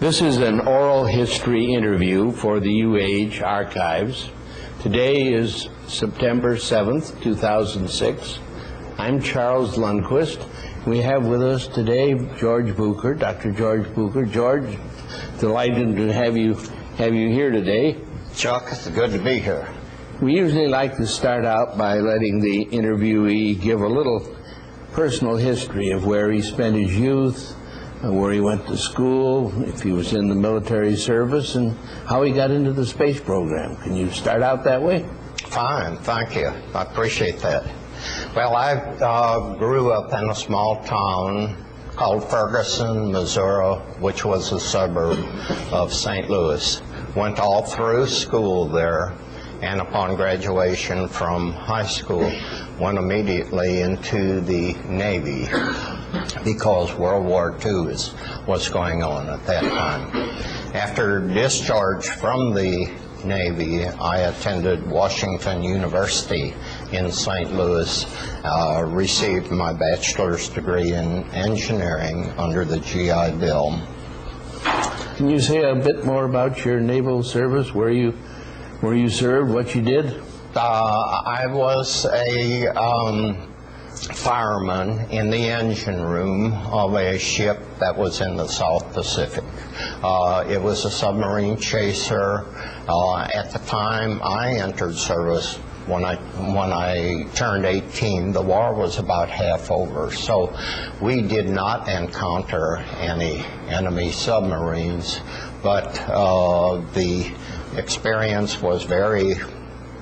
This is an oral history interview for the UH Archives. Today is September 7th, 2006. I'm Charles Lundquist. We have with us today George Bucher, Dr. George Bucher. George, delighted to have you here today. Chuck, it's good to be here. We usually like to start out by letting the interviewee give a little personal history of where he spent his youth, where he went to school, if he was in the military service, and how he got into the space program. Can you start out that way? Fine, thank you. I appreciate that. Well, I grew up in a small town called Ferguson, Missouri, which was a suburb of St. Louis. Went all through school there, and upon graduation from high school, went immediately into the Navy because World War II was going on at that time. After discharge from the Navy, I attended Washington University in St. Louis, received my bachelor's degree in engineering under the GI Bill. Can you say a bit more about your naval service, where you served, what you did? I was a fireman in the engine room of a ship that was in the South Pacific. It was a submarine chaser. At the time I entered service, when I turned 18, the war was about half over, so we did not encounter any enemy submarines, but the experience was very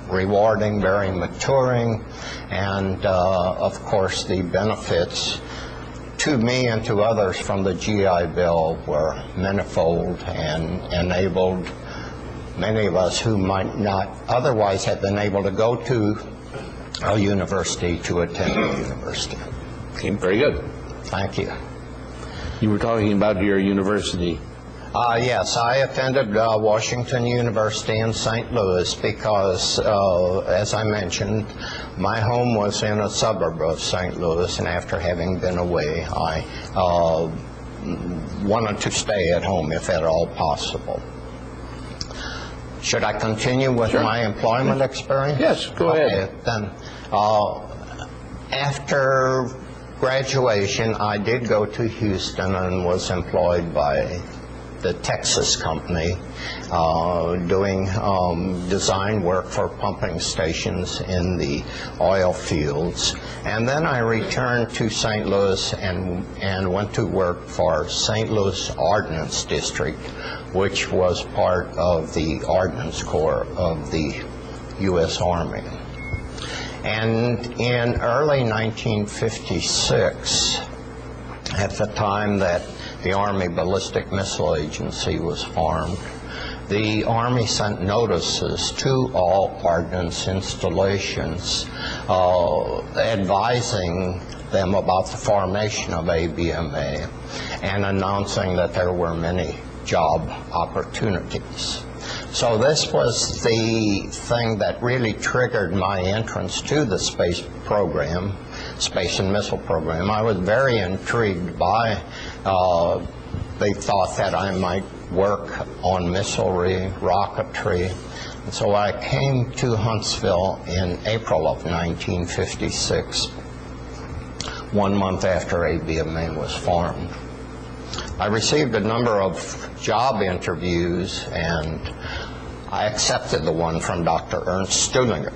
rewarding, very maturing, and of course the benefits to me and to others from the GI Bill were manifold and enabled many of us who might not otherwise have been able to go to a university to attend a university. Okay, very good. Thank you. You were talking about your university. Yes, I attended Washington University in St. Louis because, as I mentioned, my home was in a suburb of St. Louis, and after having been away, I wanted to stay at home if at all possible. Should I continue with my employment experience? Yes, go ahead. Then, after graduation, I did go to Houston and was employed by the Texas company, doing design work for pumping stations in the oil fields. And then I returned to St. Louis and went to work for St. Louis Ordnance District, which was part of the Ordnance Corps of the U.S. Army. And in early 1956, at the time that the Army Ballistic Missile Agency was formed, the Army sent notices to all ordnance installations advising them about the formation of ABMA and announcing that there were many job opportunities. So this was the thing that really triggered my entrance to the space program, space and missile program. I was very intrigued by they thought that I might work on missilery, rocketry. And so I came to Huntsville in April of 1956, 1 month after ABMA was formed. I received a number of job interviews, and I accepted the one from Dr. Ernst Stuhlinger.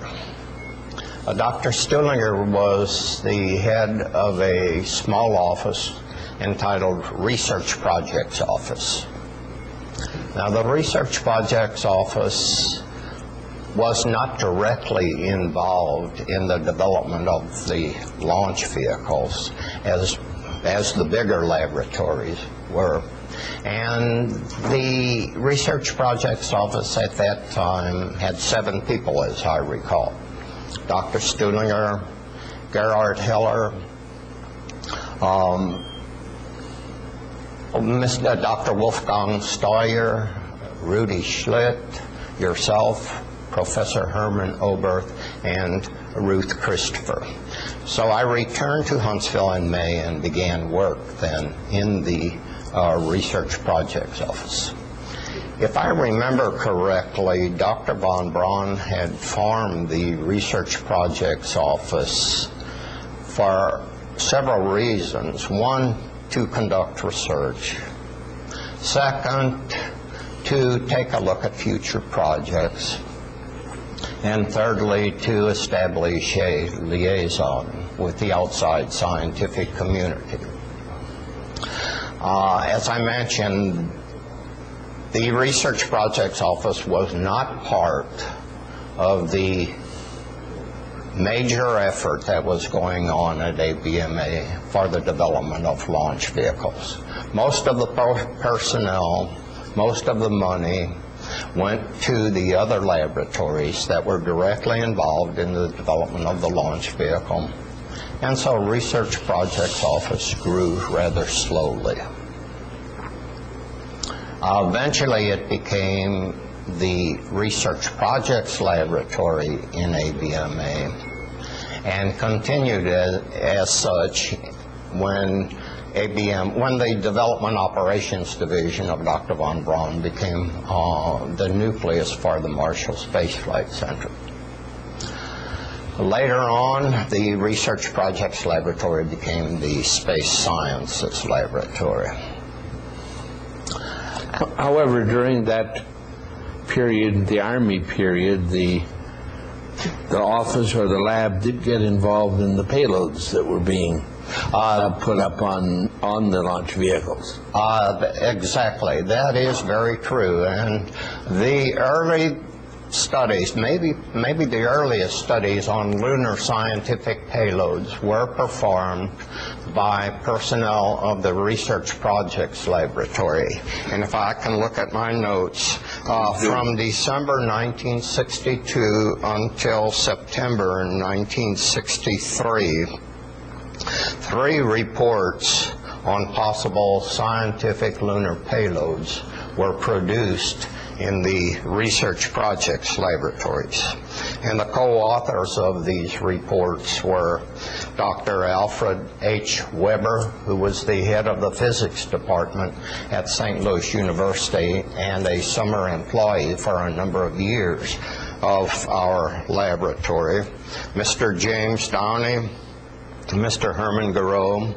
Dr. Stuhlinger was the head of a small office entitled Research Projects Office. Now, the Research Projects Office was not directly involved in the development of the launch vehicles as the bigger laboratories were. And the Research Projects Office at that time had 7 people, as I recall. Dr. Stuhlinger, Gerhard Heller, Dr. Wolfgang Steuer, Rudy Schlitt, yourself, Professor Herman Oberth, and Ruth Christopher. So I returned to Huntsville in May and began work then in the Research Projects Office. If I remember correctly, Dr. von Braun had formed the Research Projects Office for several reasons. One, to conduct research. Second, to take a look at future projects. And thirdly, to establish a liaison with the outside scientific community. As I mentioned, the Research Projects Office was not part of the major effort that was going on at ABMA for the development of launch vehicles. Most of the personnel, most of the money went to the other laboratories that were directly involved in the development of the launch vehicle. And so Research Projects Office grew rather slowly. Eventually it became the Research Projects Laboratory in ABMA and continued as such when the Development Operations Division of Dr. von Braun became the nucleus for the Marshall Space Flight Center. Later on, the Research Projects Laboratory became the Space Sciences Laboratory. However, during that period, the Army period, the office or the lab did get involved in the payloads that were being put up on the launch vehicles. Exactly. That is very true. And the early studies, maybe the earliest studies on lunar scientific payloads were performed by personnel of the Research Projects Laboratory. And if I can look at my notes, from December 1962 until September 1963, 3 reports on possible scientific lunar payloads were produced in the Research Projects Laboratories. And the co-authors of these reports were Dr. Alfred H. Weber, who was the head of the physics department at St. Louis University and a summer employee for a number of years of our laboratory, Mr. James Downey, Mr. Herman Garreau,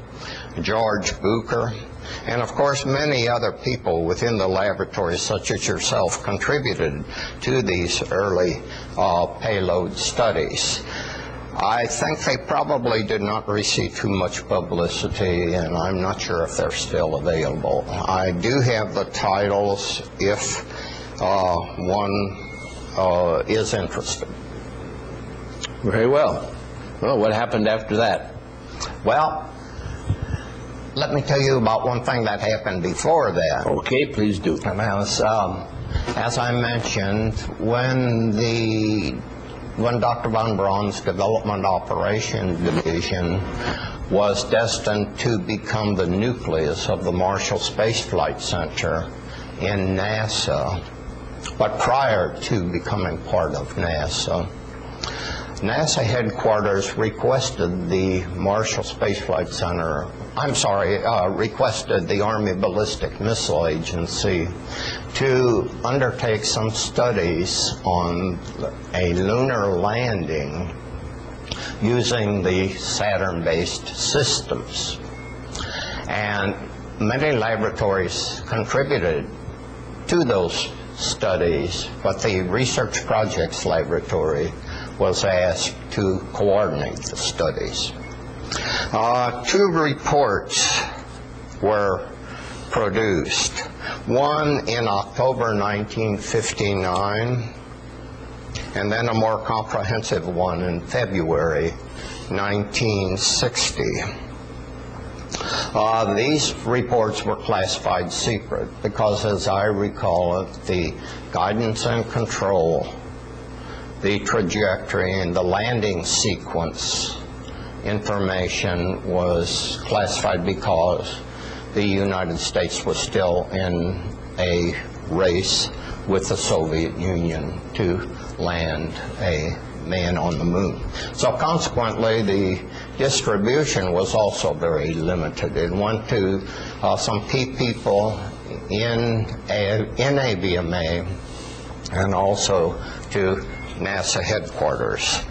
George Bucher, and of course many other people within the laboratory, such as yourself, contributed to these early payload studies. I think they probably did not receive too much publicity, and I'm not sure if they're still available. I do have the titles if one is interested. Very well. Well, what happened after that? Well, let me tell you about one thing that happened before that. Okay, please do. As I mentioned, when Dr. von Braun's Development Operations Division was destined to become the nucleus of the Marshall Space Flight Center in NASA, but prior to becoming part of NASA, NASA headquarters requested the Marshall Space Flight Center, requested the Army Ballistic Missile Agency to undertake some studies on a lunar landing using the Saturn-based systems. And many laboratories contributed to those studies, but the Research Projects Laboratory was asked to coordinate the studies. 2 reports were produced. One in October 1959, and then a more comprehensive one in February 1960. These reports were classified secret because, as I recall it, the guidance and control, the trajectory, and the landing sequence information was classified because the United States was still in a race with the Soviet Union to land a man on the moon. So consequently, the distribution was also very limited. It went to some key people in ABMA and also to NASA headquarters.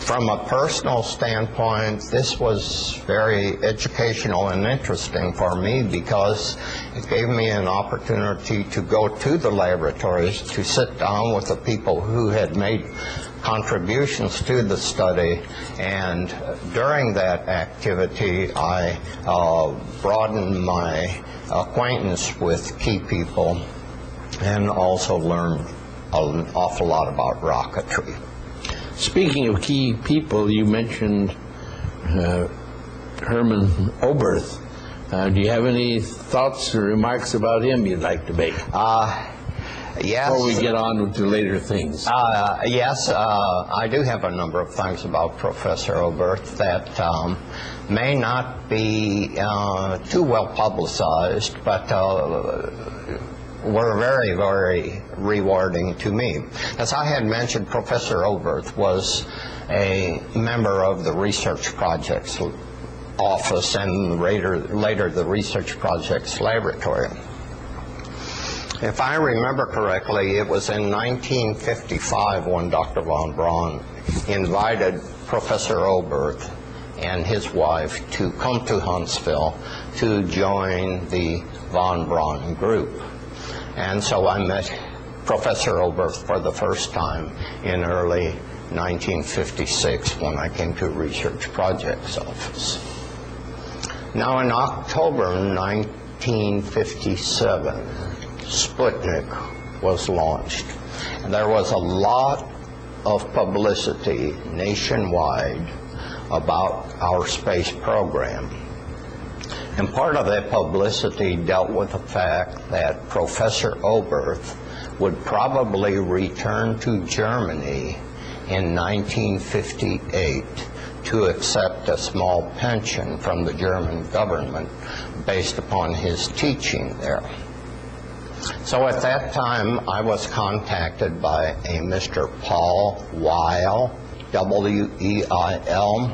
From a personal standpoint, this was very educational and interesting for me because it gave me an opportunity to go to the laboratories, to sit down with the people who had made contributions to the study, and during that activity I broadened my acquaintance with key people and also learned an awful lot about rocketry. Speaking of key people, you mentioned Herman Oberth. Do you have any thoughts or remarks about him you'd like to make? Yes. Before we get on to later things. Yes, I do have a number of things about Professor Oberth that may not be too well publicized, but were very, very rewarding to me. As I had mentioned, Professor Oberth was a member of the Research Projects Office and later the Research Projects Laboratory. If I remember correctly, it was in 1955 when Dr. von Braun invited Professor Oberth and his wife to come to Huntsville to join the von Braun group. And so I met Professor Oberth for the first time in early 1956 when I came to Research Projects Office. Now in October 1957, Sputnik was launched. And there was a lot of publicity nationwide about our space program. And part of that publicity dealt with the fact that Professor Oberth would probably return to Germany in 1958 to accept a small pension from the German government based upon his teaching there. So at that time, I was contacted by a Mr. Paul Weil, W-E-I-L,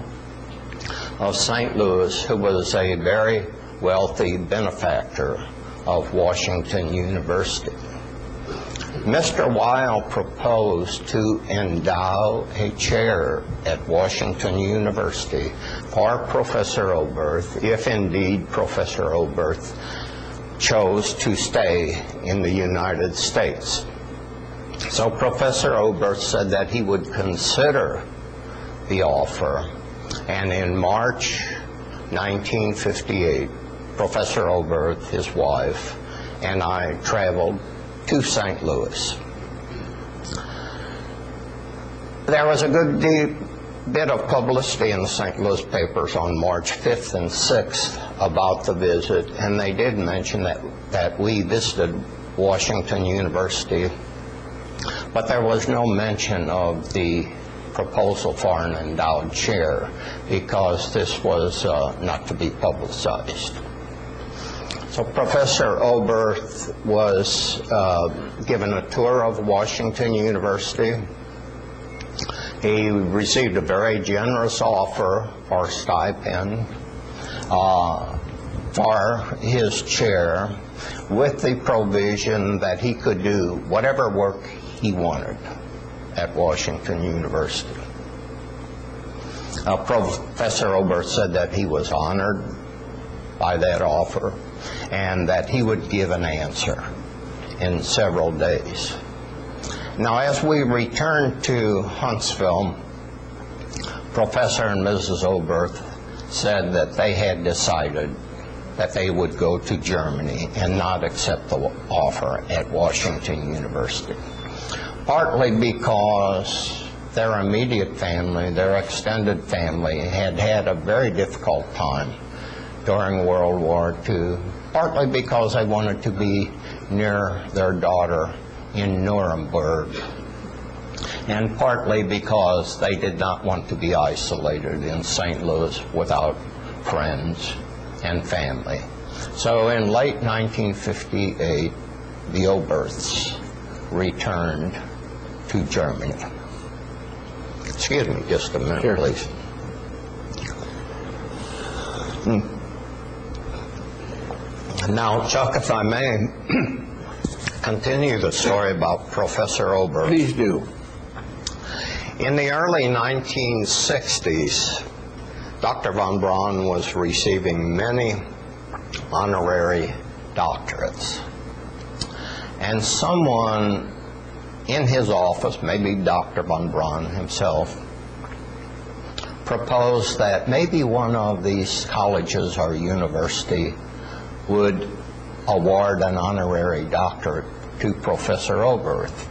of St. Louis, who was a very wealthy benefactor of Washington University. Mr. Weil proposed to endow a chair at Washington University for Professor Oberth, if indeed Professor Oberth chose to stay in the United States. So Professor Oberth said that he would consider the offer, and in March 1958, Professor Oberth, his wife, and I traveled to St. Louis. There was a good bit of publicity in the St. Louis papers on March 5th and 6th about the visit, and they did mention that we visited Washington University, but there was no mention of the proposal for an endowed chair because this was not to be publicized. So Professor Oberth was given a tour of Washington University. He received a very generous offer for stipend for his chair, with the provision that he could do whatever work he wanted at Washington University. Professor Oberth said that he was honored by that offer and that he would give an answer in several days. Now, as we returned to Huntsville, Professor and Mrs. Oberth said that they had decided that they would go to Germany and not accept the offer at Washington University. Partly because their immediate family, their extended family, had had a very difficult time during World War II, partly because they wanted to be near their daughter in Nuremberg, and partly because they did not want to be isolated in St. Louis without friends and family. So in late 1958, the Oberths returned to Germany. Excuse me just a minute, Sure. please. Now, Chuck, if I may continue the story about Professor Oberth. Please do. In the early 1960s, Dr. von Braun was receiving many honorary doctorates. And someone in his office, maybe Dr. von Braun himself, proposed that maybe one of these colleges or university would award an honorary doctorate to Professor Oberth,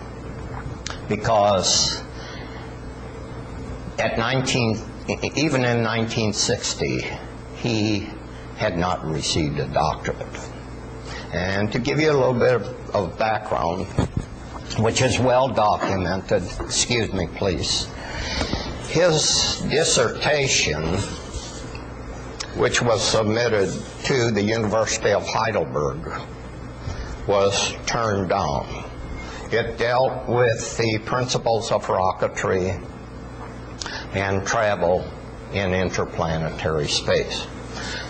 because even in 1960, he had not received a doctorate. And to give you a little bit of background, which is well documented, excuse me please, his dissertation, which was submitted to the University of Heidelberg, was turned down. It dealt with the principles of rocketry and travel in interplanetary space.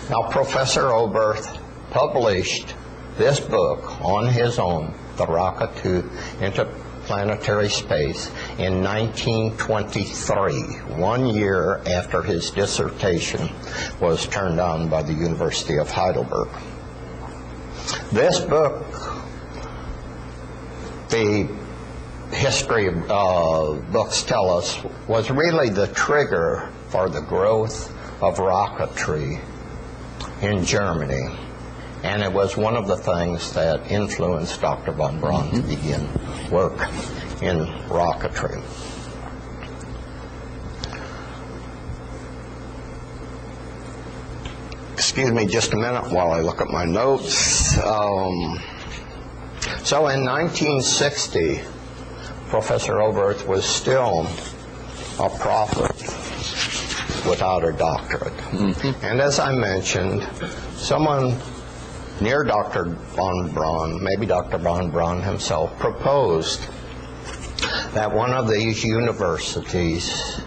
Now, Professor Oberth published this book on his own, The Rocket to Interplanetary Space, in 1923, 1 year after his dissertation was turned down by the University of Heidelberg. This book, the history books tell us, was really the trigger for the growth of rocketry in Germany. And it was one of the things that influenced Dr. von Braun to begin work in rocketry. Excuse me just a minute while I look at my notes. So in 1960, Professor Oberth was still a prophet without a doctorate. And as I mentioned, someone near Dr. von Braun, maybe Dr. von Braun himself, proposed that one of these universities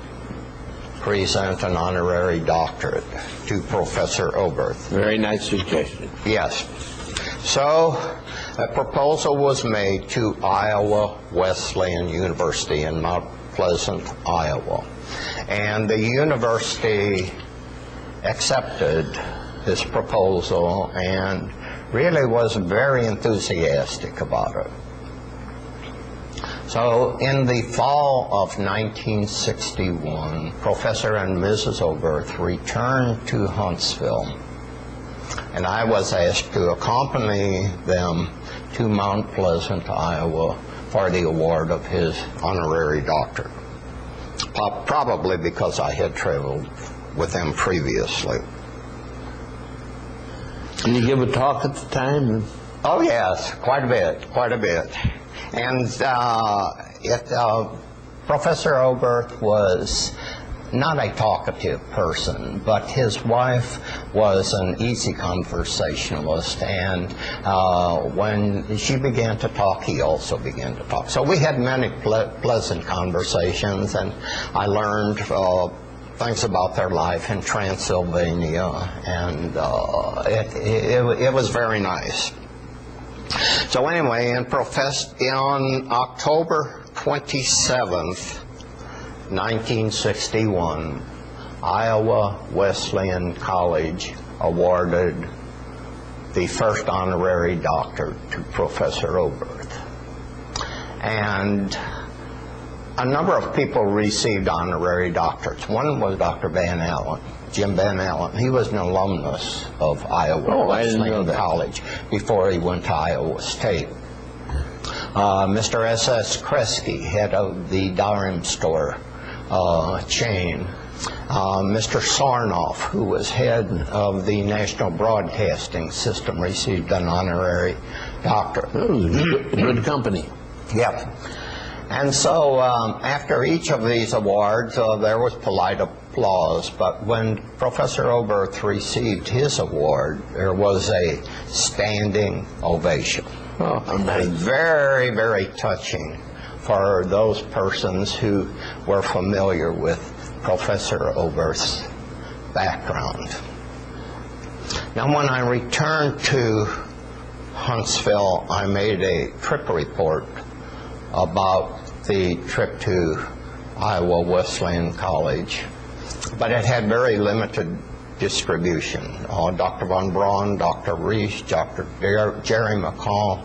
present an honorary doctorate to Professor Oberth. Very nice suggestion. Yes. So a proposal was made to Iowa Wesleyan University in Mount Pleasant, Iowa. And the university accepted this proposal and really was very enthusiastic about it. So in the fall of 1961, Professor and Mrs. Oberth returned to Huntsville, and I was asked to accompany them to Mount Pleasant, Iowa, for the award of his honorary doctorate, probably because I had traveled with them previously. Did you give a talk at the time? Oh yes, quite a bit. And Professor Oberth was not a talkative person, but his wife was an easy conversationalist, and when she began to talk, he also began to talk. So we had many pleasant conversations, and I learned things about their life in Transylvania, and it was very nice. So anyway, on October 27th, 1961, Iowa Wesleyan College awarded the first honorary doctorate to Professor Oberth. And a number of people received honorary doctorates. One was Dr. Van Allen, Jim Van Allen. He was an alumnus of Iowa Wesleyan College before he went to Iowa State. Mr. S.S. Kresge, head of the dime store chain. Mr. Sarnoff, who was head of the National Broadcasting System, received an honorary doctorate. Good company. Yep. And so after each of these awards, there was polite applause, but when Professor Oberth received his award, there was a standing ovation. Oh, nice. Very, very touching for those persons who were familiar with Professor Oberth's background. Now, when I returned to Huntsville, I made a trip report about the trip to Iowa Wesleyan College, but it had very limited distribution. Dr. von Braun, Dr. Rees, Dr. Jerry McCall,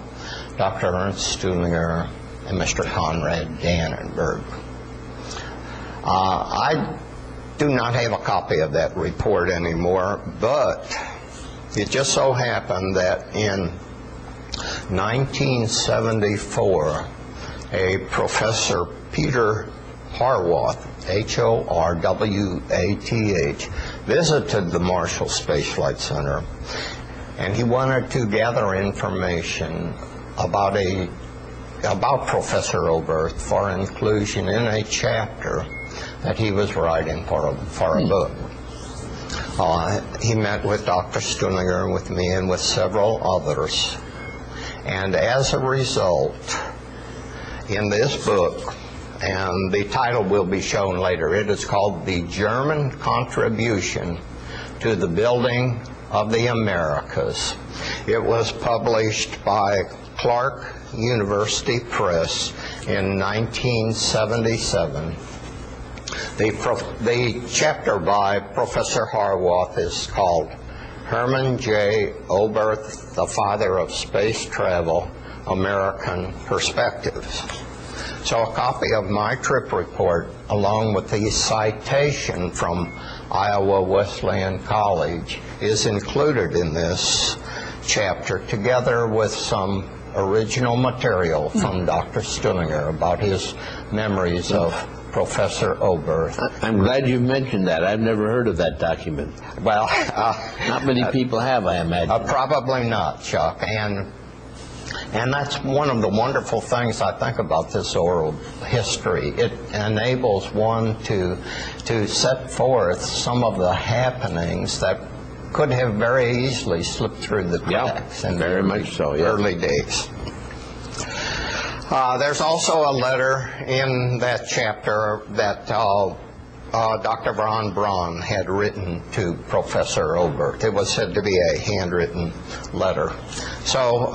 Dr. Ernst Stuhlinger, and Mr. Conrad Dannenberg. I do not have a copy of that report anymore, but it just so happened that in 1974, a Professor Peter Horwath, Horwath, visited the Marshall Space Flight Center, and he wanted to gather information about Professor Oberth for inclusion in a chapter that he was writing for a book. He met with Dr. Stuhlinger and with me and with several others, and as a result, in this book, and the title will be shown later, it is called The German Contribution to the Building of the Americas. It was published by Clark University Press in 1977. The chapter by Professor Horwath is called Herman J. Oberth, the Father of Space Travel, American Perspectives. So a copy of my trip report, along with the citation from Iowa Wesleyan College, is included in this chapter, together with some original material from Dr. Stuhlinger about his memories of Professor Oberth. I'm glad you mentioned that. I've never heard of that document. Well, not many people have, I imagine. Probably not, Chuck. And that's one of the wonderful things I think about this oral history. It enables one to set forth some of the happenings that could have very easily slipped through the cracks in very much so, yeah. Early days. There's also a letter in that chapter that Dr. von Braun had written to Professor Oberth. It was said to be a handwritten letter. So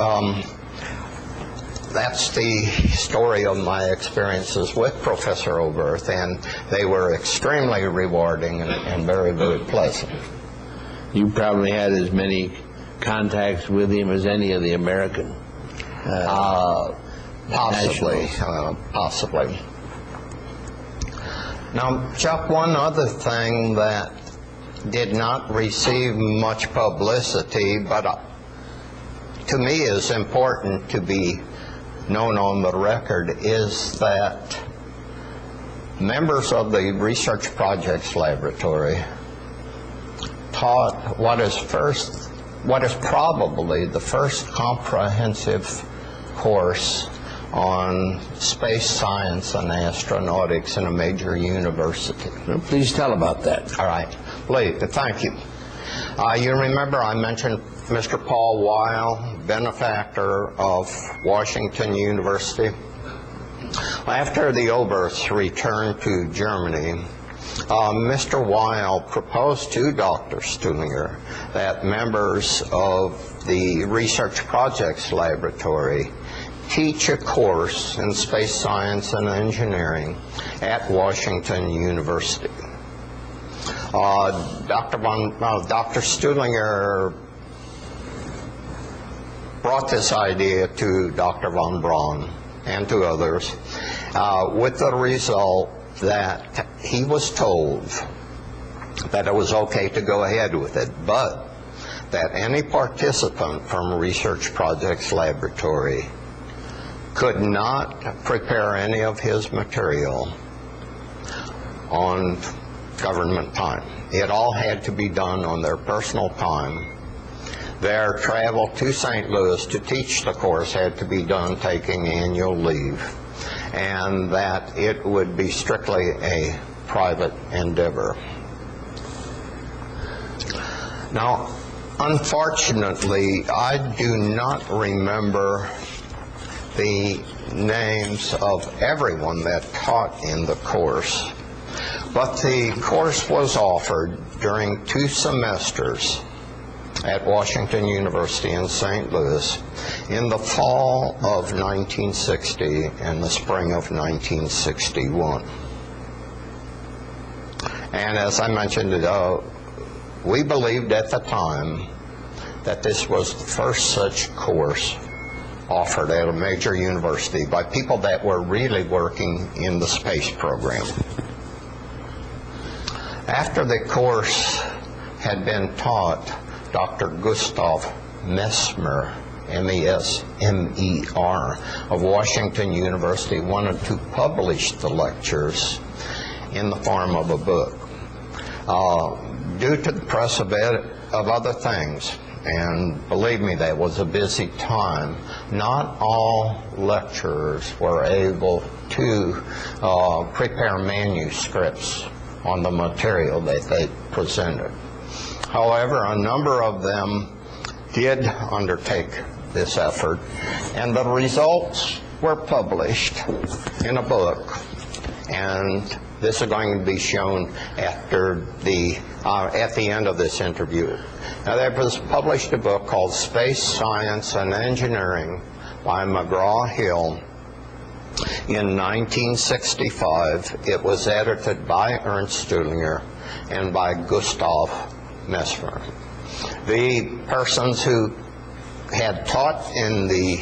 that's the story of my experiences with Professor Oberth, and they were extremely rewarding and very, very pleasant. You probably had as many contacts with him as any of the American possibly. Now, Chuck, one other thing that did not receive much publicity, but to me is important to be known on the record, is that members of the Research Projects Laboratory taught what is probably the first comprehensive course on space science and astronautics in a major university. Well, please tell about that. All right. Please, thank you. You remember I mentioned Mr. Paul Weil, benefactor of Washington University. After the Oberths returned to Germany, Mr. Weil proposed to Dr. Stuhlinger that members of the Research Projects Laboratory teach a course in space science and engineering at Washington University. Dr. Stuhlinger brought this idea to Dr. von Braun and to others, with the result that he was told that it was okay to go ahead with it, but that any participant from Research Projects Laboratory could not prepare any of his material on government time. It all had to be done on their personal time. Their travel to St. Louis to teach the course had to be done taking annual leave, and that it would be strictly a private endeavor. Now, unfortunately, I do not remember the names of everyone that taught in the course, but the course was offered during 2 semesters at Washington University in St. Louis in the fall of 1960 and the spring of 1961. And as I mentioned, we believed at the time that this was the first such course offered at a major university by people that were really working in the space program. After the course had been taught, Dr. Gustav Mesmer, M-E-S-M-E-R, of Washington University wanted to publish the lectures in the form of a book. Due to the press of other things, and believe me, that was a busy time, not all lecturers were able to prepare manuscripts on the material that they presented. However, a number of them did undertake this effort, and the results were published in a book, and this is going to be shown after at the end of this interview. Now, there was published a book called Space Science and Engineering by McGraw-Hill in 1965. It was edited by Ernst Stuhlinger and by Gustav Mesmer. The persons who had taught in the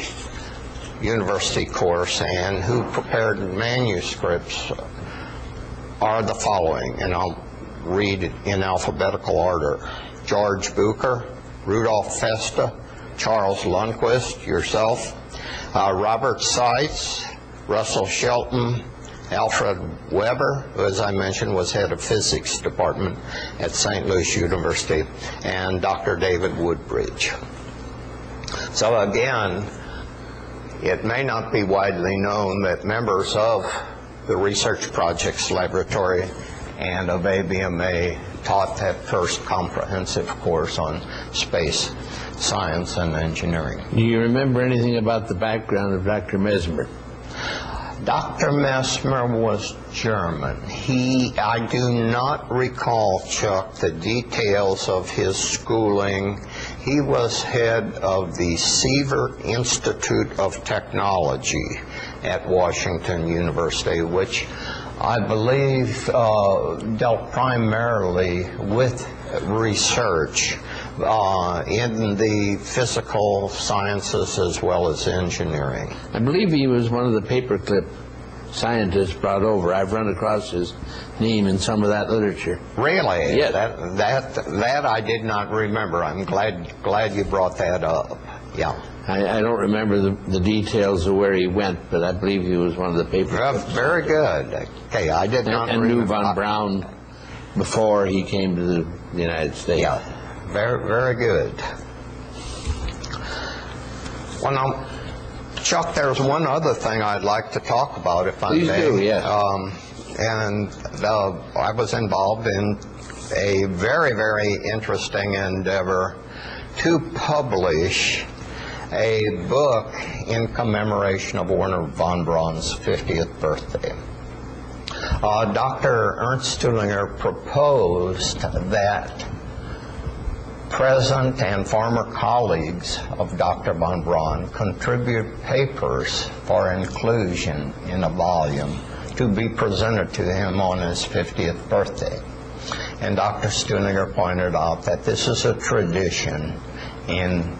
university course and who prepared manuscripts are the following, and I'll read in alphabetical order: George Bucher, Rudolf Festa, Charles Lundquist, yourself, Robert Seitz, Russell Shelton, Alfred Weber, who, as I mentioned, was head of physics department at St. Louis University, and Dr. David Woodbridge. So again, it may not be widely known that members of the Research Projects Laboratory and of ABMA taught that first comprehensive course on space science and engineering. Do you remember anything about the background of Dr. Mesmer? Dr. Mesmer was German. I do not recall, Chuck, the details of his schooling. He was head of the Seaver Institute of Technology at Washington University, which I believe dealt primarily with research in the physical sciences as well as engineering. I believe he was one of the paperclip scientists brought over. I've run across his name in some of that literature. Really? Yes. That I did not remember. I'm glad you brought that up. Yeah. I don't remember the details of where he went, but I believe he was one of the paperclips. Very good. Okay, I did not and remember. knew von Braun before he came to the United States. Yeah. Very, very good. Well, now, Chuck, there's one other thing I'd like to talk about, if I may. Please do, yes. I was involved in a very, very interesting endeavor to publish a book in commemoration of Wernher von Braun's 50th birthday. Dr. Ernst Stuhlinger proposed that present and former colleagues of Dr. von Braun contribute papers for inclusion in a volume to be presented to him on his 50th birthday. And Dr. Stuhlinger pointed out that this is a tradition in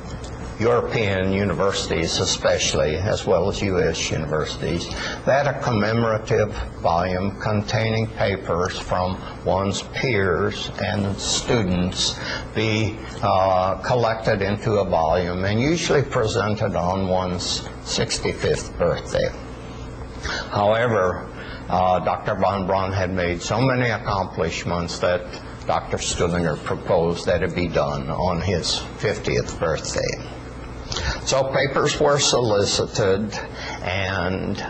European universities especially, as well as U.S. universities, that a commemorative volume containing papers from one's peers and students be collected into a volume and usually presented on one's 65th birthday. However, Dr. von Braun had made so many accomplishments that Dr. Stuhlinger proposed that it be done on his 50th birthday. So papers were solicited, and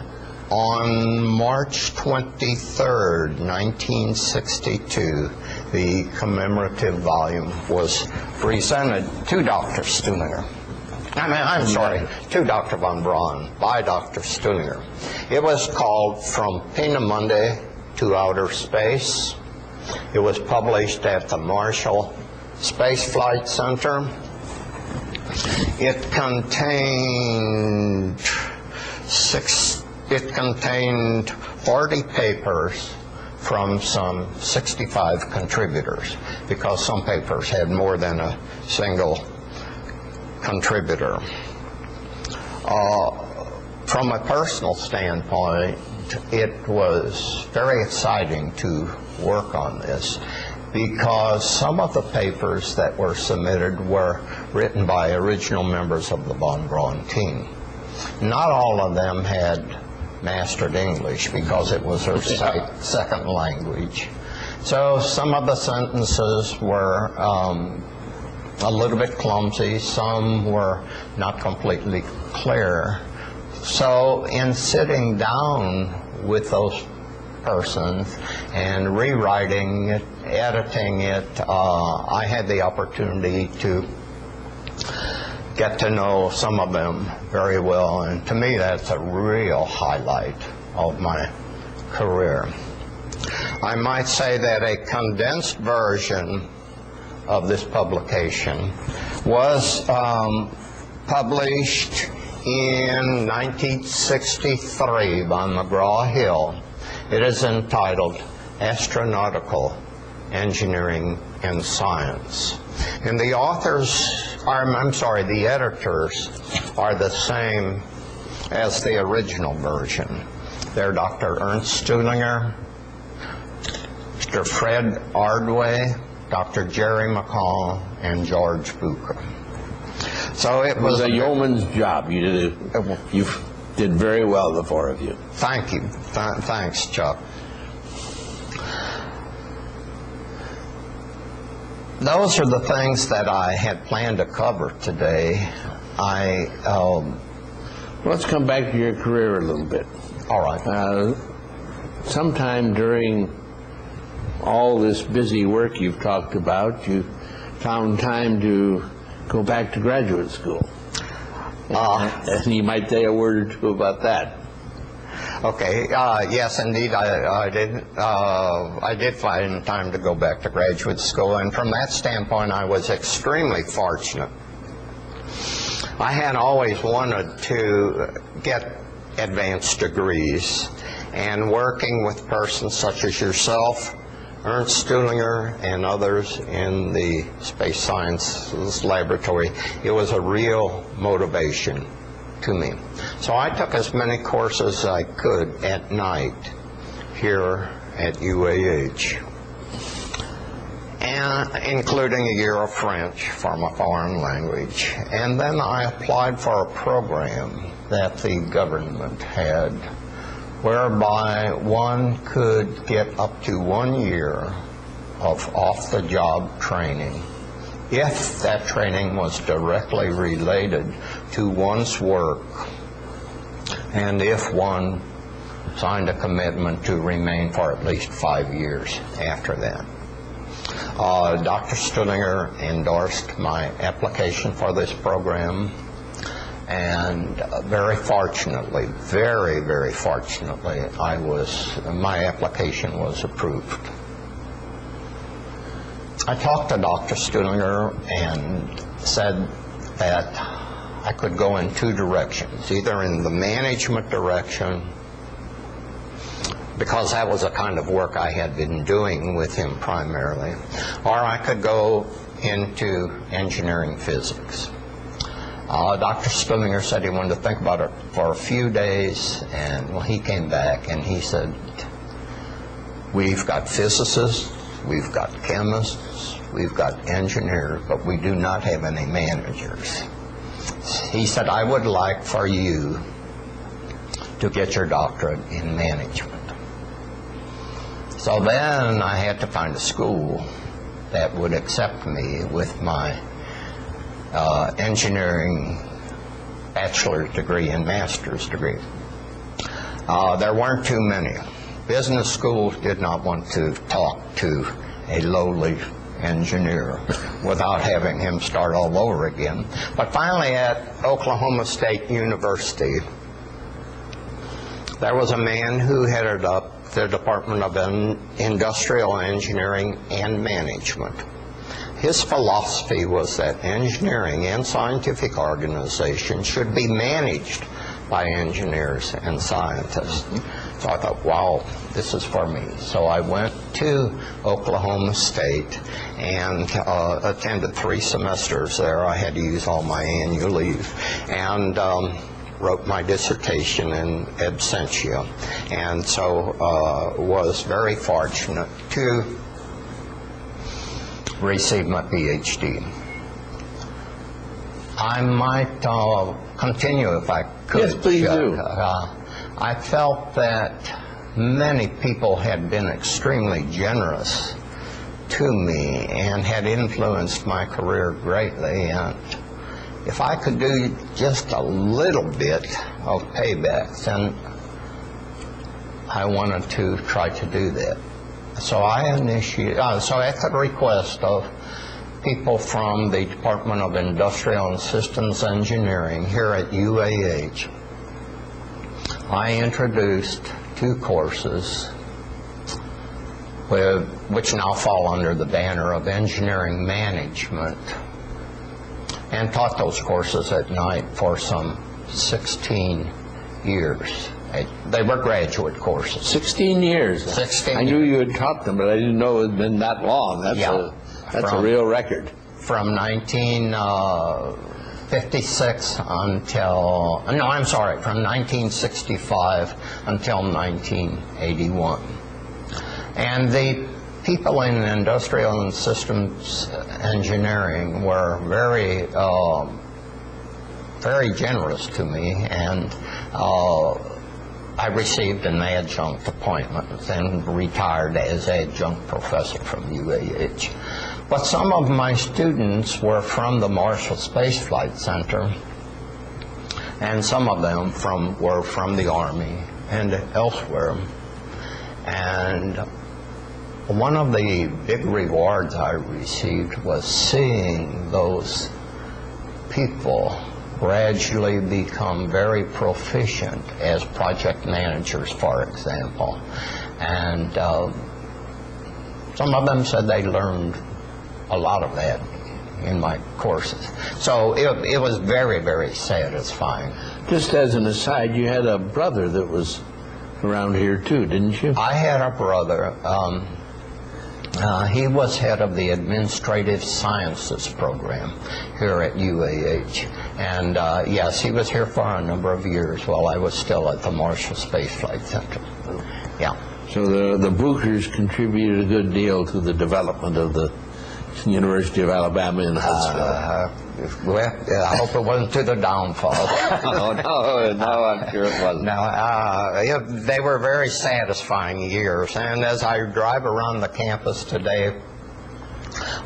on March 23rd, 1962, the commemorative volume was presented to Dr. Stuhlinger. I'm sorry, to Dr. von Braun by Dr. Stullinger. It was called From Peenemünde to Outer Space. It was published at the Marshall Space Flight Center. It contained 40 papers from some 65 contributors, because some papers had more than a single contributor. From a personal standpoint, it was very exciting to work on this, because some of the papers that were submitted were written by original members of the von Braun team. Not all of them had mastered English, because it was their second language. So some of the sentences were a little bit clumsy, some were not completely clear. So in sitting down with those persons and rewriting it, editing it, I had the opportunity to get to know some of them very well, and to me that's a real highlight of my career. I might say that a condensed version of this publication was published in 1963 by McGraw-Hill. It is entitled Astronautical Engineering and Science. And the the editors are the same as the original version. They're Dr. Ernst Stullinger, Mr. Fred Ardway, Dr. Jerry McCall, and George Bucher. So it was a yeoman's job. You did very well, the four of you. Thank you. Thanks, Chuck. Those are the things that I had planned to cover today. Let's come back to your career a little bit. All right. Sometime during all this busy work you've talked about, you found time to go back to graduate school. And you might say a word or two about that. Okay. Yes, indeed, I did. I did find time to go back to graduate school, and from that standpoint, I was extremely fortunate. I had always wanted to get advanced degrees, and working with persons such as yourself, Ernst Stullinger, and others in the Space Sciences Laboratory, it was a real motivation to me. So I took as many courses as I could at night here at UAH, and including a year of French from a foreign language. And then I applied for a program that the government had, whereby one could get up to 1 year of off-the-job training if that training was directly related to one's work, and if one signed a commitment to remain for at least 5 years after that. Dr. Stullinger endorsed my application for this program, and very fortunately, very, very fortunately, my application was approved. I talked to Dr. Stullinger and said that I could go in two directions, either in the management direction, because that was the kind of work I had been doing with him primarily, or I could go into engineering physics. Dr. Stullinger said he wanted to think about it for a few days, and well, he came back and he said, we've got physicists, we've got chemists, we've got engineers, but we do not have any managers. He said, I would like for you to get your doctorate in management. So then I had to find a school that would accept me with my engineering bachelor's degree and master's degree. There weren't too many. Business schools did not want to talk to a lowly engineer without having him start all over again. But finally at Oklahoma State University, there was a man who headed up the Department of Industrial Engineering and Management. His philosophy was that engineering and scientific organizations should be managed by engineers and scientists. So I thought, wow, this is for me. So I went to Oklahoma State and attended 3 semesters there. I had to use all my annual leave, and wrote my dissertation in absentia, and so was very fortunate to receive my PhD. I might continue if I could. Yes, please do. I felt that many people had been extremely generous to me and had influenced my career greatly, and if I could do just a little bit of payback, then I wanted to try to do that. So I initiated, so at the request of people from the Department of Industrial and Systems Engineering here at UAH, I introduced 2 courses which now fall under the banner of engineering management, and taught those courses at night for some 16 years. They were graduate courses. 16 years. 16 I knew you had taught them, but I didn't know it had been that long. That's a real record. From 1956 until, no, I'm sorry, from 1965 until 1981. And the people in industrial and systems engineering were very, very generous to me, and I received an adjunct appointment and retired as adjunct professor from UAH. But some of my students were from the Marshall Space Flight Center, and some of them were from the Army and elsewhere. And one of the big rewards I received was seeing those people gradually become very proficient as project managers, for example. And some of them said they learned a lot of that in my courses. So it was very, very satisfying. Just as an aside, you had a brother that was around here too, didn't you? I had a brother. He was head of the Administrative Sciences program here at UAH. And yes, he was here for a number of years while I was still at the Marshall Space Flight Center. Yeah. So the Buchers contributed a good deal to the development of the University of Alabama in Huntsville. Well, I hope it wasn't to the downfall. No, I'm sure it wasn't. No, they were very satisfying years, and as I drive around the campus today,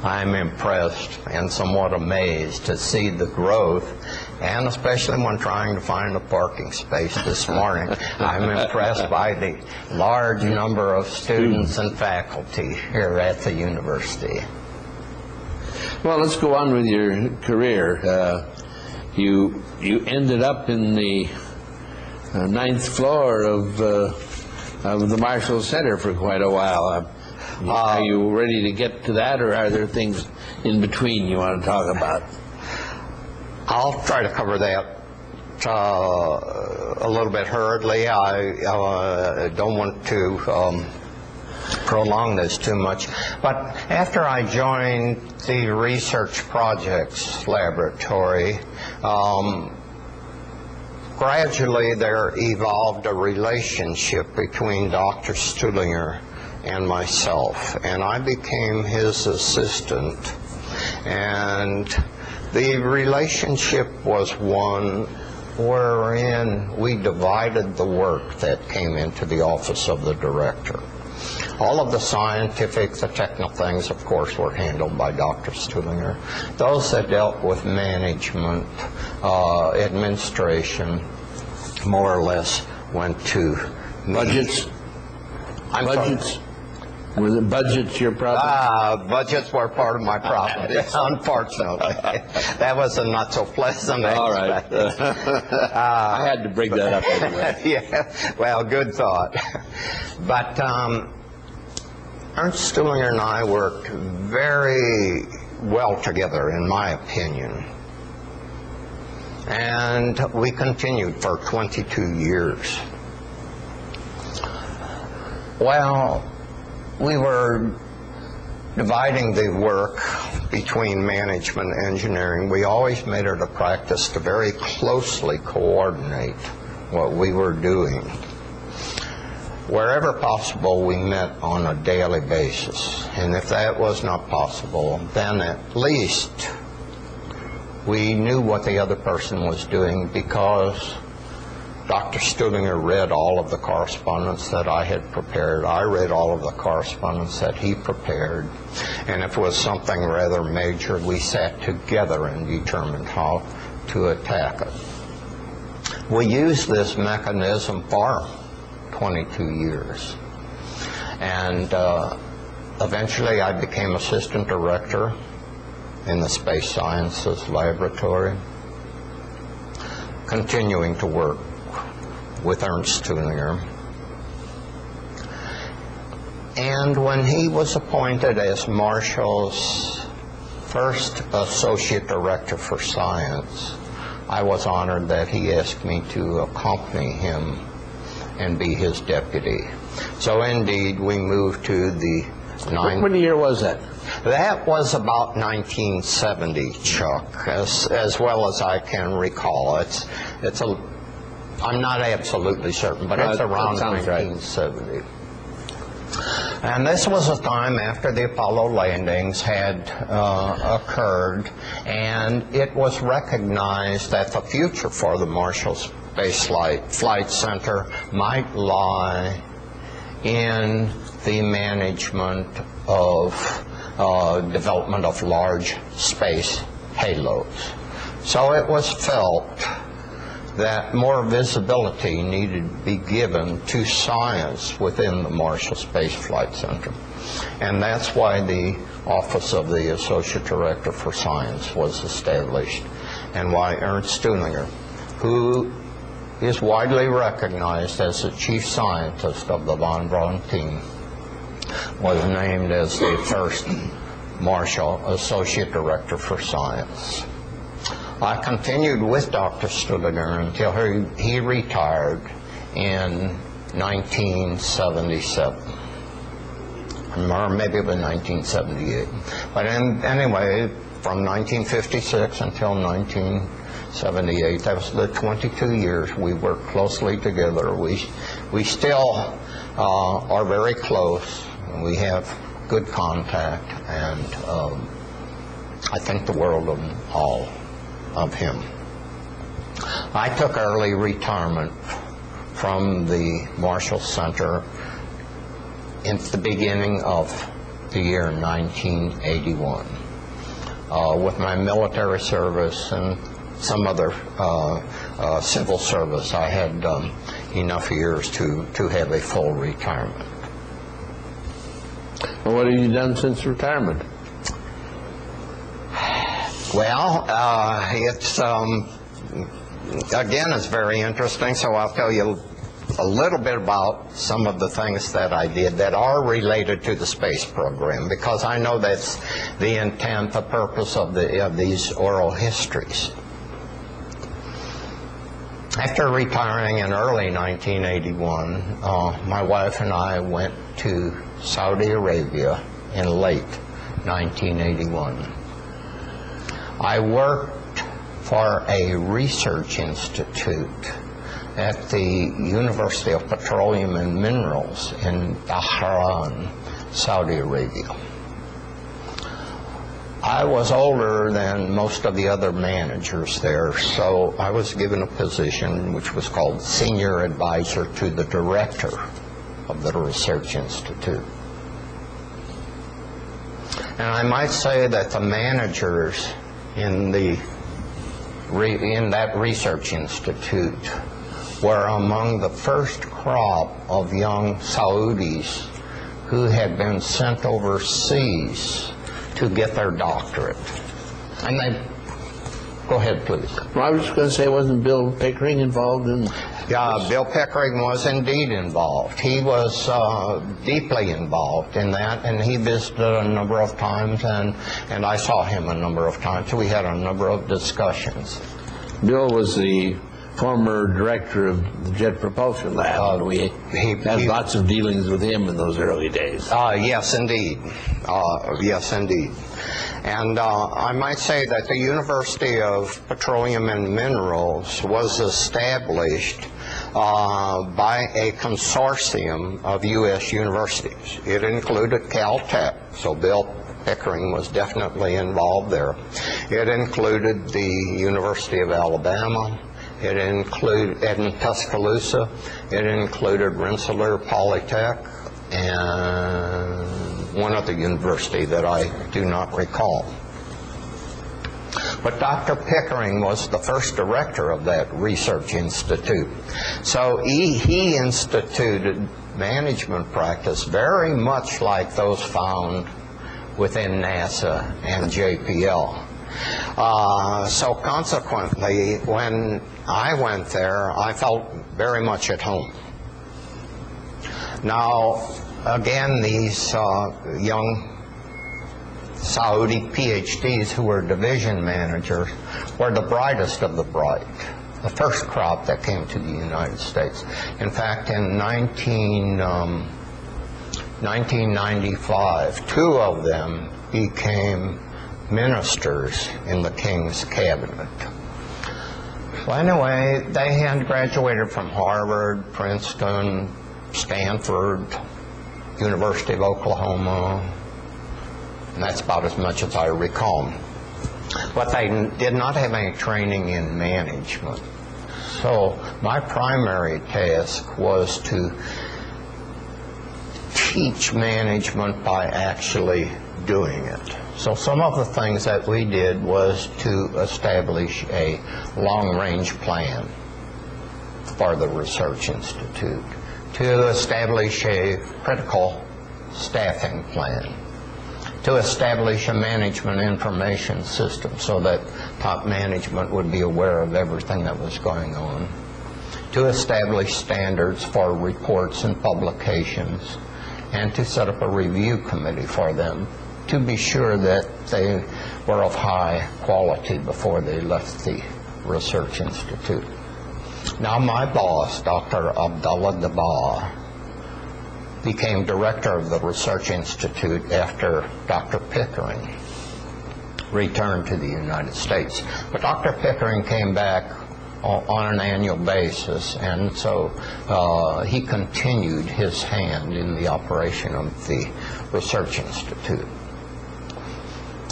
I'm impressed and somewhat amazed to see the growth, and especially when trying to find a parking space this morning, I'm impressed by the large number of students and faculty here at the university. Well, let's go on with your career. You ended up in the 9th floor of the Marshall Center for quite a while. Are you ready to get to that, or are there things in between you want to talk about? I'll try to cover that a little bit hurriedly. I don't want to prolong this too much, but after I joined the Research Projects Laboratory, gradually there evolved a relationship between Dr. Stuhlinger and myself, and I became his assistant, and the relationship was one wherein we divided the work that came into the office of the director. All of the scientific, the technical things, of course, were handled by Dr. Stuhlinger. Those that dealt with management, administration, more or less went to me. Budgets? I'm Budgets? Sorry. Were the budgets your problem? Budgets were part of my problem, unfortunately. That was a not so pleasant aspect. All right. I had to bring that up anyway. Yeah, well, good thought. But Ernst Stuhlinger and I worked very well together, in my opinion. And we continued for 22 years. Well, we were dividing the work between management and engineering. We always made it a practice to very closely coordinate what we were doing. Wherever possible, we met on a daily basis. And if that was not possible, then at least we knew what the other person was doing, because Dr. Stuhlinger read all of the correspondence that I had prepared. I read all of the correspondence that he prepared. And if it was something rather major, we sat together and determined how to attack it. We used this mechanism for 22 years. And eventually I became assistant director in the Space Sciences Laboratory, continuing to work with Ernst Stuhlinger. And when he was appointed as Marshall's first associate director for science, I was honored that he asked me to accompany him and be his deputy. So indeed, we moved to the What year was that? That was about 1970, Chuck, as well as I can recall. I'm not absolutely certain, but it's around 1970. Right. And this was a time after the Apollo landings had occurred, and it was recognized that the future for the Marshall Space Flight Center might lie in the management of development of large space halos. So it was felt that more visibility needed to be given to science within the Marshall Space Flight Center. And that's why the Office of the Associate Director for Science was established, and why Ernst Stuhlinger, who is widely recognized as the chief scientist of the von Braun team, was named as the first Marshall Associate Director for Science. I continued with Dr. Stuhlinger until he retired in 1977. Or maybe it was 1978. But anyway, from 1956 until 1978, that was the 22 years we worked closely together. We still are very close. We have good contact, and I think the world of him. I took early retirement from the Marshall Center in the beginning of the year 1981. With my military service and some other civil service, I had enough years to have a full retirement. Well, what have you done since retirement? Well, it's again, it's very interesting, so I'll tell you a little bit about some of the things that I did that are related to the space program, because I know that's the intent, the purpose of these oral histories. After retiring in early 1981, my wife and I went to Saudi Arabia in late 1981. I worked for a research institute at the University of Petroleum and Minerals in Bahrain, Saudi Arabia. I was older than most of the other managers there, so I was given a position which was called Senior Advisor to the Director of the Research Institute. And I might say that the managers in that research institute were among the first crop of young Saudis who had been sent overseas to get their doctorate. And they, go ahead, please. Well, I was just going to say, wasn't Bill Pickering involved in? Yeah, Bill Pickering was indeed involved. He was deeply involved in that, and he visited a number of times, and I saw him a number of times. We had a number of discussions. Bill was the former director of the Jet Propulsion Lab. We had lots of dealings with him in those early days. Yes, indeed. Yes, indeed. And I might say that the University of Petroleum and Minerals was established by a consortium of U.S. universities. It included Caltech, so Bill Pickering was definitely involved there. It included the University of Alabama. It included in Tuscaloosa. It included Rensselaer Polytech and one other university that I do not recall. But Dr. Pickering was the first director of that research institute. So he instituted management practice very much like those found within NASA and JPL. So consequently, when I went there, I felt very much at home. Now, again, these young Saudi PhDs who were division managers were the brightest of the bright, the first crop that came to the United States. In fact, in 1995, two of them became ministers in the King's cabinet. Well, anyway, they had graduated from Harvard, Princeton, Stanford, University of Oklahoma, and that's about as much as I recall. But they did not have any training in management. So my primary task was to teach management by actually doing it. So some of the things that we did was to establish a long-range plan for the Research Institute, to establish a critical staffing plan, to establish a management information system so that top management would be aware of everything that was going on, to establish standards for reports and publications, and to set up a review committee for them to be sure that they were of high quality before they left the Research Institute. Now my boss, Dr. Abdullah Dabah, became director of the Research Institute after Dr. Pickering returned to the United States. But Dr. Pickering came back on an annual basis, and so he continued his hand in the operation of the Research Institute.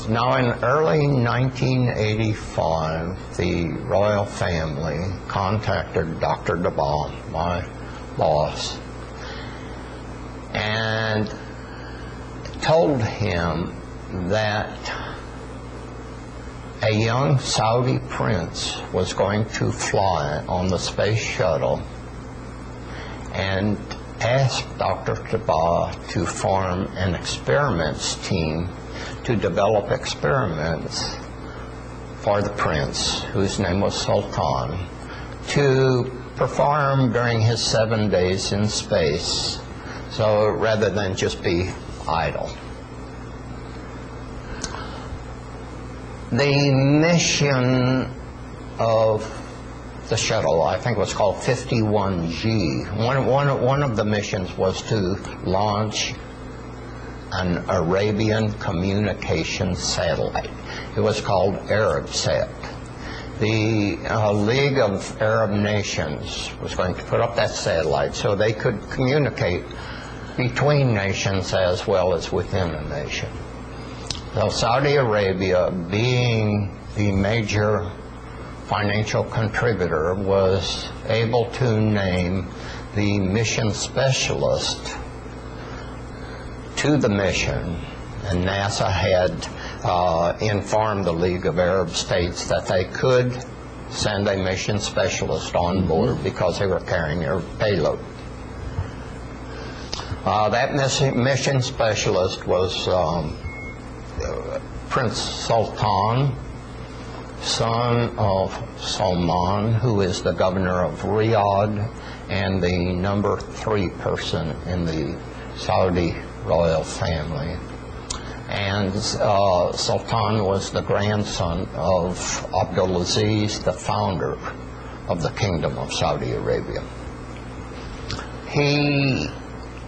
Now, in early 1985, the royal family contacted Dr. Dabah, my boss, and told him that a young Saudi prince was going to fly on the space shuttle, and asked Dr. Dabah to form an experiments team to develop experiments for the prince, whose name was Sultan, to perform during his 7 days in space, so rather than just be idle. The mission of the shuttle, I think it was called 51G. One of the missions was to launch an Arabian communication satellite. It was called Arabsat. The League of Arab Nations was going to put up that satellite so they could communicate between nations as well as within a nation. So Saudi Arabia, being the major financial contributor, was able to name the mission specialist to the mission, and NASA had informed the League of Arab States that they could send a mission specialist on board because they were carrying their payload. That mission specialist was Prince Sultan, son of Salman, who is the governor of Riyadh and the number 3 person in the Saudi royal family. And Sultan was the grandson of Abdulaziz, the founder of the Kingdom of Saudi Arabia. He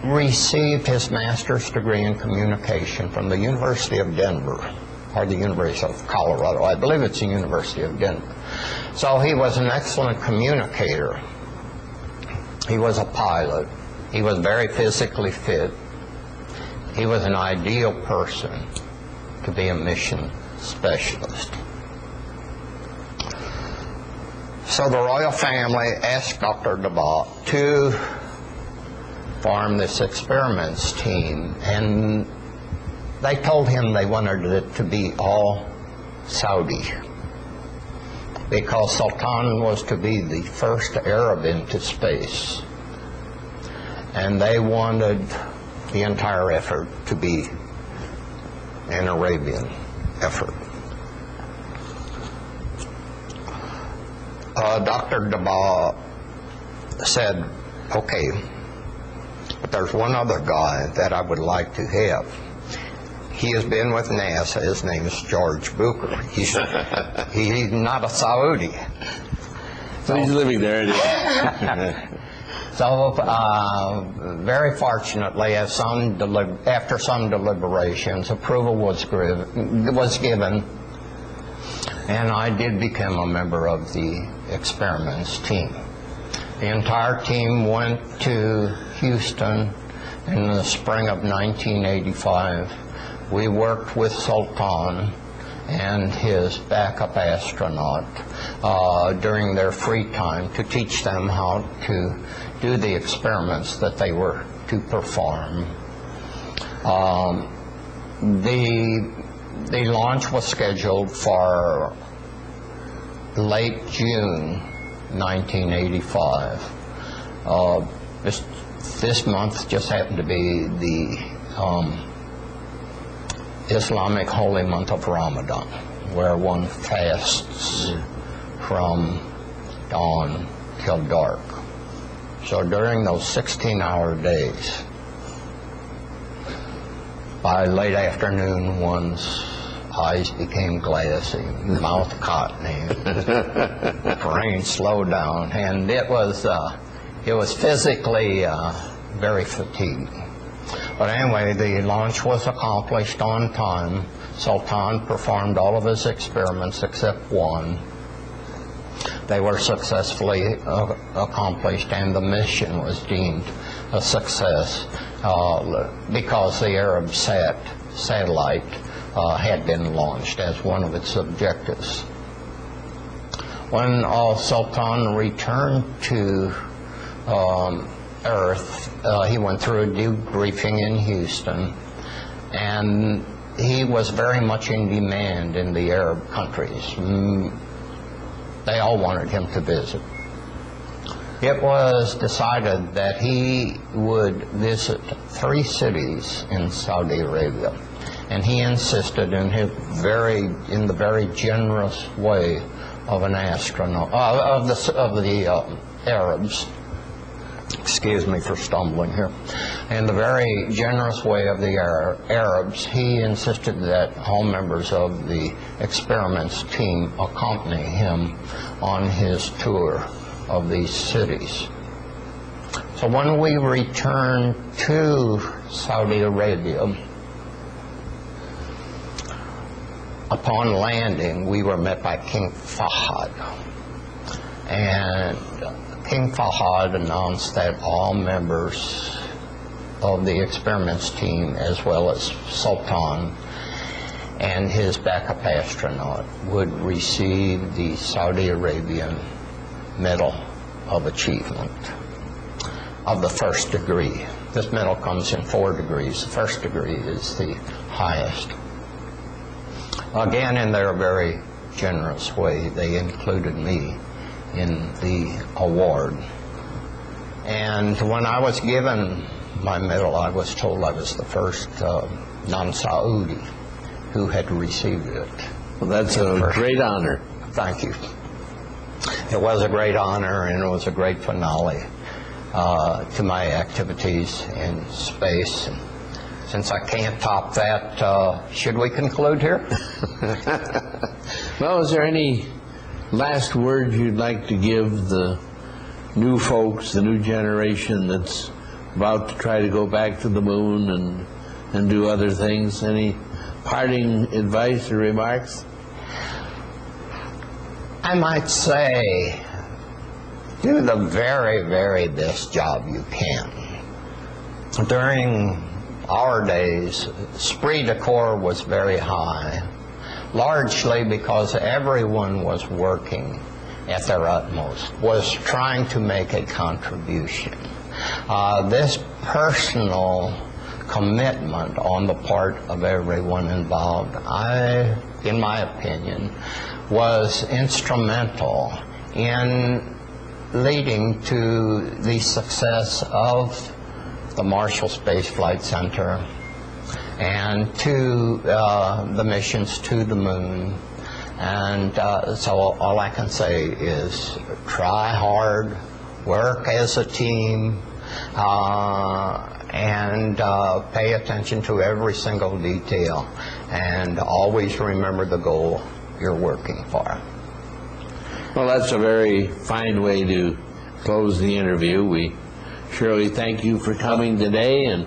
received his master's degree in communication from the University of Denver, or the University of Colorado. I believe it's the University of Denver. So he was an excellent communicator. He was a pilot. He was very physically fit. He was an ideal person to be a mission specialist. So the royal family asked Dr. Daba to form this experiments team, and they told him they wanted it to be all Saudi, because Sultan was to be the first Arab into space, and they wanted the entire effort to be an Arabian effort. Dr. Daba said, okay, but there's one other guy that I would like to have. He has been with NASA. His name is George Bucher. He's not a Saudi. So he's living there anyway. So very fortunately, after some deliberations, approval was given, and I did become a member of the experiments team. The entire team went to Houston in the spring of 1985. We worked with Sultan and his backup astronaut during their free time to teach them how to do the experiments that they were to perform. The launch was scheduled for late June 1985. This month just happened to be the Islamic holy month of Ramadan, where one fasts from dawn till dark. So during those 16-hour days, by late afternoon, one's eyes became glassy, mouth cottony, brain slowed down, and it was physically very fatiguing. But anyway, the launch was accomplished on time. Sultan performed all of his experiments except one. They were successfully accomplished, and the mission was deemed a success because the Arab satellite had been launched as one of its objectives. When Sultan returned to Earth, he went through a debriefing in Houston, and he was very much in demand in the Arab countries. They all wanted him to visit. It was decided that he would visit 3 cities in Saudi Arabia, and he insisted in the very generous way of an astronaut of the Arabs. Excuse me for stumbling here. In the very generous way of the Arabs, he insisted that all members of the experiments team accompany him on his tour of these cities. So when we returned to Saudi Arabia, upon landing, we were met by King Fahd. And King Fahd announced that all members of the experiments team, as well as Sultan and his backup astronaut, would receive the Saudi Arabian Medal of Achievement of the first degree. This medal comes in 4 degrees. The first degree is the highest. Again, in their very generous way, they included me in the award. And when I was given my medal, I was told I was the first non-Saudi who had received it. Well, that's a great honor. Thank you. It was a great honor, and it was a great finale to my activities in space. And since I can't top that, should we conclude here? Well, is there any last words you'd like to give the new folks, the new generation that's about to try to go back to the moon and do other things? Any parting advice or remarks? I might say, do the very, very best job you can. During our days, esprit de corps was very high, largely because everyone was working at their utmost, was trying to make a contribution. This personal commitment on the part of everyone involved, in my opinion, was instrumental in leading to the success of the Marshall Space Flight Center and to the missions to the moon. And so all I can say is try hard, work as a team, and pay attention to every single detail, and always remember the goal you're working for. Well, that's a very fine way to close the interview. We surely thank you for coming today, and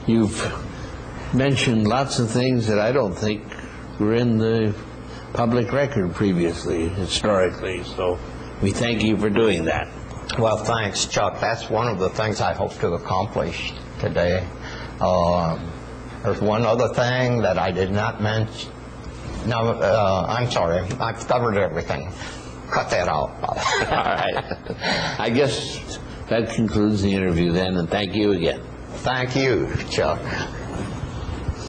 you've mentioned lots of things that I don't think were in the public record previously, historically, so we thank you for doing that. Well, thanks, Chuck. That's one of the things I hope to accomplish today. There's one other thing that I did not mention. No, I'm sorry. I've covered everything. Cut that out. All right. I guess that concludes the interview then, and thank you again. Thank you, Chuck.